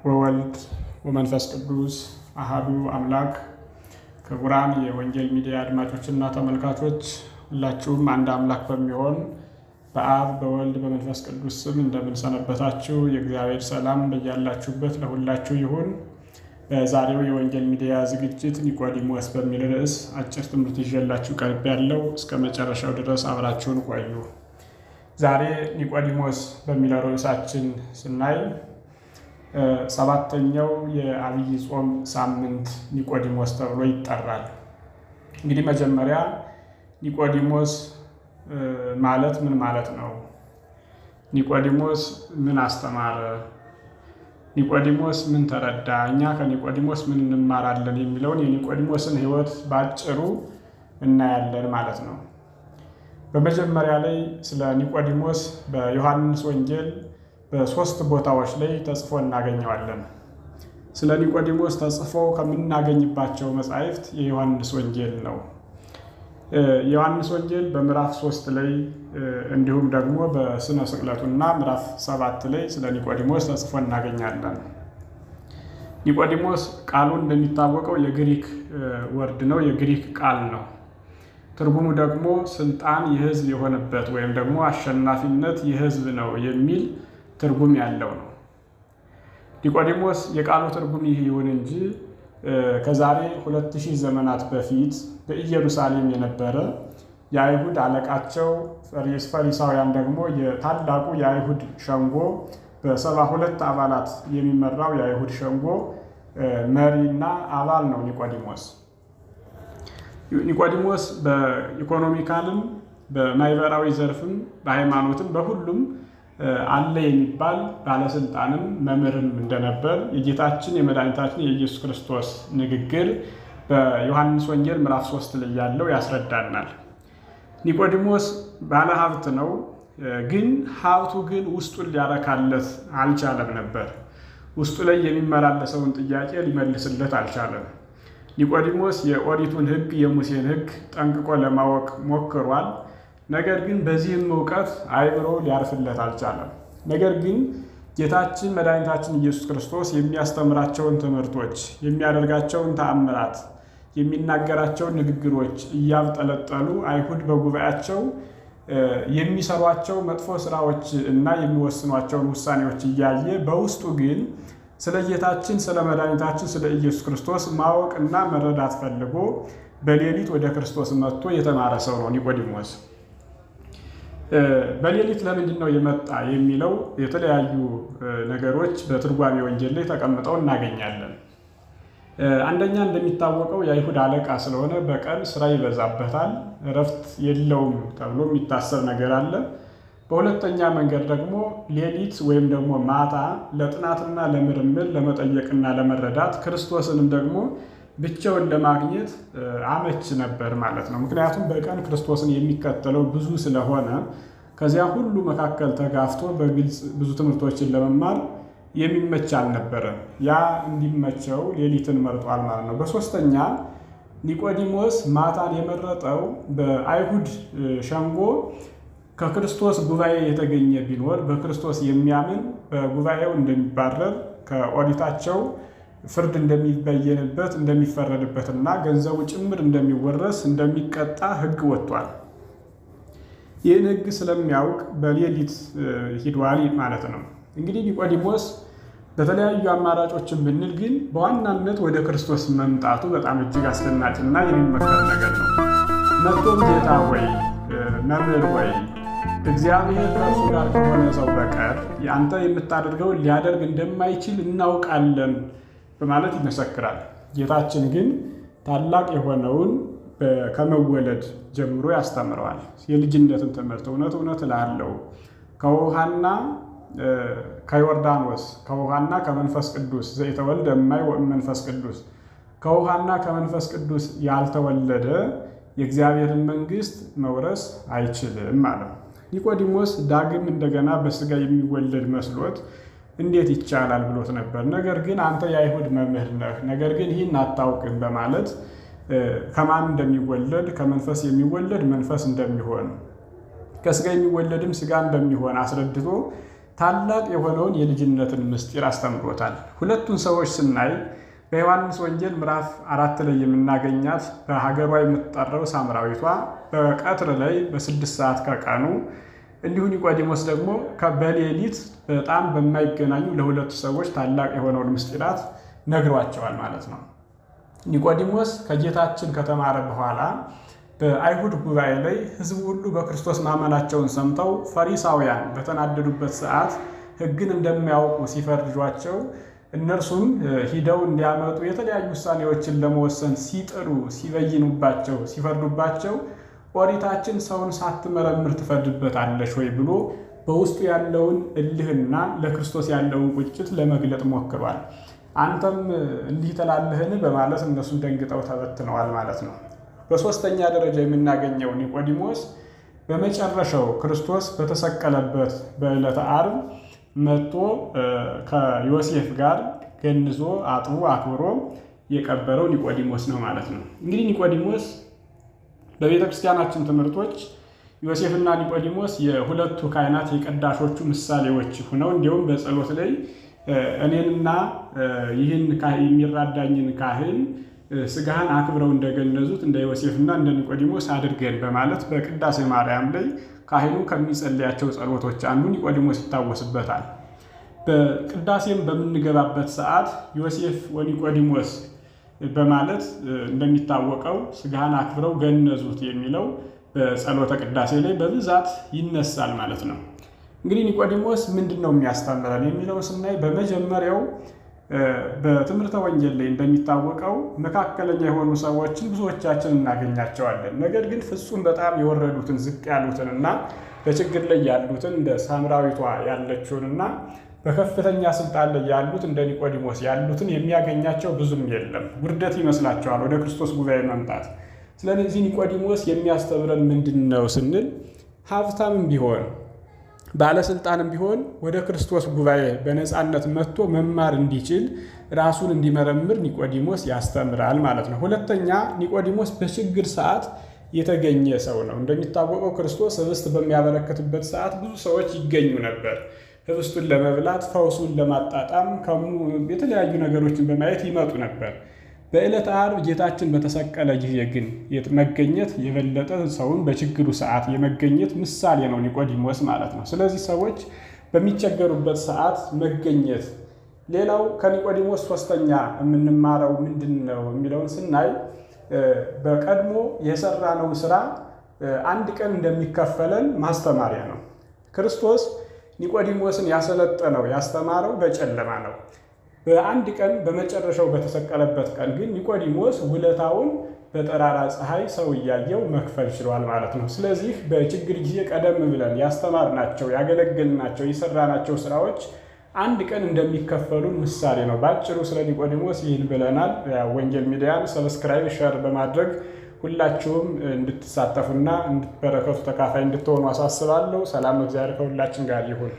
ወወልድ ወመንፈስ ቅዱስ አሃዱ አምላክ። ክቡራን የወንጌል ሚዲያ አድማጮችና ተመልካቾች ሁላችሁም አንድ አምላክ በሚሆን በአብ በወልድ በመንፈስ ቅዱስ ስም እንደምንሰነበታችሁ የእግዚአብሔር ሰላም በያላችሁበት ለሁላችሁ ይሁን። በዛሬው የወንጌል ሚዲያ ዝግጅት ኒቆዲሞስ በሚል ርዕስ አጭር ትምህርት ይዤላችሁ ቀርቤያለሁ። እስከ መጨረሻው ድረስ አብራችሁን ቆዩ። ዛሬ ኒቆዲሞስ በሚለው ርዕሳችን ስናይ ሰባተኛው የአብይ ጾም ሳምንት ኒቆዲሞስ ተብሎ ይጠራል። እንግዲህ መጀመሪያ ኒቆዲሞስ ማለት ምን ማለት ነው? ኒቆዲሞስ ምን አስተማረ? ኒቆዲሞስ ምን ተረዳ? እኛ ከኒቆዲሞስ ምን እንማራለን? የሚለውን የኒቆዲሞስን ሕይወት ባጭሩ እናያለን ማለት ነው። በመጀመሪያ ላይ ስለ ኒቆዲሞስ በዮሐንስ ወንጌል በሶስት ቦታዎች ላይ ተጽፎ እናገኘዋለን። ስለ ኒቆዲሞስ ተጽፎ ከምናገኝባቸው መጻሕፍት የዮሐንስ ወንጌል ነው። የዮሐንስ ወንጌል በምዕራፍ 3 ላይ እንዲሁም ደግሞ በስነ ስቅለቱና ምዕራፍ 7 ላይ ስለ ኒቆዲሞስ ተጽፎ እናገኛለን። ኒቆዲሞስ ቃሉ እንደሚታወቀው የግሪክ ወርድ ነው፣ የግሪክ ቃል ነው። ትርጉሙ ደግሞ ስልጣን የሕዝብ የሆነበት ወይም ደግሞ አሸናፊነት የሕዝብ ነው የሚል ትርጉም ያለው ነው። ኒቆዲሞስ የቃሉ ትርጉም ይህ ይሁን እንጂ ከዛሬ 2000 ዘመናት በፊት በኢየሩሳሌም የነበረ የአይሁድ አለቃቸው ፈሪሳውያን ደግሞ የታላቁ የአይሁድ ሸንጎ በ72 አባላት የሚመራው የአይሁድ ሸንጎ መሪና አባል ነው ኒቆዲሞስ። ኒቆዲሞስ በኢኮኖሚካልም በማህበራዊ ዘርፍም በሃይማኖትም በሁሉም አለ የሚባል ባለስልጣንም መምህርም እንደነበር የጌታችን የመድኃኒታችን የኢየሱስ ክርስቶስ ንግግር በዮሐንስ ወንጌል ምዕራፍ 3 ላይ ያለው ያስረዳናል። ኒቆዲሞስ ባለሀብት ነው፣ ግን ሀብቱ ግን ውስጡን ሊያረካለት አልቻለም ነበር። ውስጡ ላይ የሚመላለሰውን ጥያቄ ሊመልስለት አልቻለም። ኒቆዲሞስ የኦሪቱን ሕግ የሙሴን ሕግ ጠንቅቆ ለማወቅ ሞክሯል። ነገር ግን በዚህም እውቀት አእምሮ ሊያርፍለት አልቻለም። ነገር ግን ጌታችን መድኃኒታችን ኢየሱስ ክርስቶስ የሚያስተምራቸውን ትምህርቶች፣ የሚያደርጋቸውን ተአምራት፣ የሚናገራቸውን ንግግሮች እያብጠለጠሉ አይሁድ በጉባኤያቸው የሚሰሯቸው መጥፎ ስራዎች እና የሚወስኗቸውን ውሳኔዎች እያየ በውስጡ ግን ስለ ጌታችን ስለ መድኃኒታችን ስለ ኢየሱስ ክርስቶስ ማወቅ እና መረዳት ፈልጎ በሌሊት ወደ ክርስቶስ መጥቶ የተማረ ሰው ነው ኒቆዲሞስ። በሌሊት ለምንድን ነው የመጣ የሚለው የተለያዩ ነገሮች በትርጓሜ ወንጌል ላይ ተቀምጠው እናገኛለን። አንደኛ እንደሚታወቀው የአይሁድ አለቃ ስለሆነ በቀን ስራ ይበዛበታል፣ እረፍት የለውም ተብሎ የሚታሰብ ነገር አለ። በሁለተኛ መንገድ ደግሞ ሌሊት ወይም ደግሞ ማታ ለጥናትና ለምርምር ለመጠየቅና ለመረዳት ክርስቶስንም ደግሞ ብቻውን ለማግኘት አመች ነበር ማለት ነው። ምክንያቱም በቀን ክርስቶስን የሚከተለው ብዙ ስለሆነ ከዚያ ሁሉ መካከል ተጋፍቶ በግልጽ ብዙ ትምህርቶችን ለመማር የሚመች አልነበረም። ያ እንዲመቸው ሌሊትን መርጧል ማለት ነው። በሶስተኛ ኒቆዲሞስ ማታን የመረጠው በአይሁድ ሸንጎ ከክርስቶስ ጉባኤ የተገኘ ቢኖር በክርስቶስ የሚያምን በጉባኤው እንደሚባረር ከኦሪታቸው ፍርድ እንደሚበየንበት እንደሚፈረድበትና ገንዘቡ ጭምር እንደሚወረስ እንደሚቀጣ ሕግ ወጥቷል። ይህን ሕግ ስለሚያውቅ በሌሊት ሂዷል ማለት ነው። እንግዲህ ኒቆዲሞስ በተለያዩ አማራጮችን ብንል ግን በዋናነት ወደ ክርስቶስ መምጣቱ በጣም እጅግ አስደናቂና የሚመከር ነገር ነው። መጥቶም ጌታ ወይ መምህር ወይ እግዚአብሔር ከእርሱ ጋር ከሆነ ሰው በቀር አንተ የምታደርገውን ሊያደርግ እንደማይችል እናውቃለን በማለት ይመሰክራል። ጌታችን ግን ታላቅ የሆነውን ከመወለድ ጀምሮ ያስተምረዋል። የልጅነትን ትምህርት እውነት እውነት እልሃለሁ ከውሃና ከዮርዳኖስ ከውሃና ከመንፈስ ቅዱስ ዘየተወልደ እማይ ወእመንፈስ ቅዱስ ከውሃና ከመንፈስ ቅዱስ ያልተወለደ የእግዚአብሔርን መንግሥት መውረስ አይችልም ማለት ነው። ኒቆዲሞስ ዳግም እንደገና በሥጋ የሚወለድ መስሎት እንዴት ይቻላል ብሎት ነበር። ነገር ግን አንተ የአይሁድ መምህር ነህ፣ ነገር ግን ይህን አታውቅም በማለት ከማን እንደሚወለድ ከመንፈስ የሚወለድ መንፈስ እንደሚሆን ከሥጋ የሚወለድም ሥጋ እንደሚሆን አስረድቶ ታላቅ የሆነውን የልጅነትን ምስጢር አስተምሮታል። ሁለቱን ሰዎች ስናይ በዮሐንስ ወንጌል ምዕራፍ 4 ላይ የምናገኛት በሀገሯ የምትጠራው ሳምራዊቷ በቀትር ላይ በ6 ሰዓት ከቀኑ እንዲሁ ኒቆዲሞስ ደግሞ በሌሊት በጣም በማይገናኙ ለሁለቱ ሰዎች ታላቅ የሆነውን ምስጢራት ነግሯቸዋል ማለት ነው። ኒቆዲሞስ ከጌታችን ከተማረ በኋላ በአይሁድ ጉባኤ ላይ ሕዝቡ ሁሉ በክርስቶስ ማመናቸውን ሰምተው ፈሪሳውያን በተናደዱበት ሰዓት ሕግን እንደማያውቁ ሲፈርጇቸው እነርሱም ሂደው እንዲያመጡ የተለያዩ ውሳኔዎችን ለመወሰን ሲጥሩ ሲበይኑባቸው ሲፈርዱባቸው ኦሪታችን ሰውን ሳትመረምር ትፈርድበታለሽ ወይ ብሎ በውስጡ ያለውን እልህና ለክርስቶስ ያለውን ቁጭት ለመግለጥ ሞክሯል። አንተም እንዲህ ትላለህን በማለት እነሱም ደንግጠው ተበትነዋል ማለት ነው። በሶስተኛ ደረጃ የምናገኘው ኒቆዲሞስ በመጨረሻው ክርስቶስ በተሰቀለበት በዕለተ ዓርብ መጥቶ ከዮሴፍ ጋር ገንዞ አጥቦ አክብሮ የቀበረው ኒቆዲሞስ ነው ማለት ነው። እንግዲህ ኒቆዲሞስ በቤተ ክርስቲያናችን ትምህርቶች ዮሴፍና ኒቆዲሞስ የሁለቱ ካህናት የቀዳሾቹ ምሳሌዎች ሆነው እንዲሁም በጸሎት ላይ እኔንና ይህን የሚራዳኝን ካህን ስጋህን አክብረው እንደገነዙት እንደ ዮሴፍና እንደ ኒቆዲሞስ አድርገን በማለት በቅዳሴ ማርያም ላይ ካህኑ ከሚጸልያቸው ጸሎቶች አንዱ ኒቆዲሞስ ይታወስበታል። በቅዳሴም በምንገባበት ሰዓት ዮሴፍ ወኒቆዲሞስ በማለት እንደሚታወቀው ስጋህን አክብረው ገነዙት የሚለው በጸሎተ ቅዳሴ ላይ በብዛት ይነሳል ማለት ነው። እንግዲህ ኒቆዲሞስ ምንድን ነው የሚያስተምረን የሚለው ስናይ በመጀመሪያው በትምህርተ ወንጌል ላይ እንደሚታወቀው መካከለኛ የሆኑ ሰዎችን ብዙዎቻችን እናገኛቸዋለን። ነገር ግን ፍጹም በጣም የወረዱትን ዝቅ ያሉትንና በችግር ላይ ያሉትን እንደ ሳምራዊቷ ያለችውንና በከፍተኛ ስልጣን ላይ ያሉት እንደ ኒቆዲሞስ ያሉትን የሚያገኛቸው ብዙም የለም። ውርደት ይመስላቸዋል ወደ ክርስቶስ ጉባኤ መምጣት። ስለዚህ ኒቆዲሞስ የሚያስተምረን ምንድን ነው ስንል ሀብታምም ቢሆን ባለስልጣንም ቢሆን ወደ ክርስቶስ ጉባኤ በነፃነት መጥቶ መማር እንዲችል ራሱን እንዲመረምር ኒቆዲሞስ ያስተምራል ማለት ነው። ሁለተኛ ኒቆዲሞስ በችግር ሰዓት የተገኘ ሰው ነው። እንደሚታወቀው ክርስቶስ ኅብስት በሚያበረክትበት ሰዓት ብዙ ሰዎች ይገኙ ነበር። ኅብስቱን ለመብላት ፈውሱን ለማጣጣም የተለያዩ ነገሮችን በማየት ይመጡ ነበር። በዕለተ ዓርብ ጌታችን በተሰቀለ ጊዜ ግን መገኘት የበለጠ ሰውን በችግሩ ሰዓት የመገኘት ምሳሌ ነው ኒቆዲሞስ ማለት ነው። ስለዚህ ሰዎች በሚቸገሩበት ሰዓት መገኘት። ሌላው ከኒቆዲሞስ ሶስተኛ የምንማረው ምንድን ነው የሚለውን ስናይ በቀድሞ የሰራነው ስራ አንድ ቀን እንደሚከፈለን ማስተማሪያ ነው። ክርስቶስ ኒቆዲሞስን ያሰለጠነው ያስተማረው በጨለማ ነው። በአንድ ቀን በመጨረሻው በተሰቀለበት ቀን ግን ኒቆዲሞስ ውለታውን በጠራራ ፀሐይ ሰው እያየው መክፈል ችሏል ማለት ነው። ስለዚህ በችግር ጊዜ ቀደም ብለን ያስተማርናቸው ያገለገልናቸው የሰራናቸው ስራዎች አንድ ቀን እንደሚከፈሉን ምሳሌ ነው። ባጭሩ ስለ ኒቆዲሞስ ይህን ብለናል። ወንጌል ሚዲያን ሰብስክራይብ፣ ሸር በማድረግ ሁላችሁም እንድትሳተፉና እንድትበረከቱ ተካፋይ እንድትሆኑ አሳስባለሁ። ሰላም እግዚአብሔር ከሁላችን ጋር ይሁን።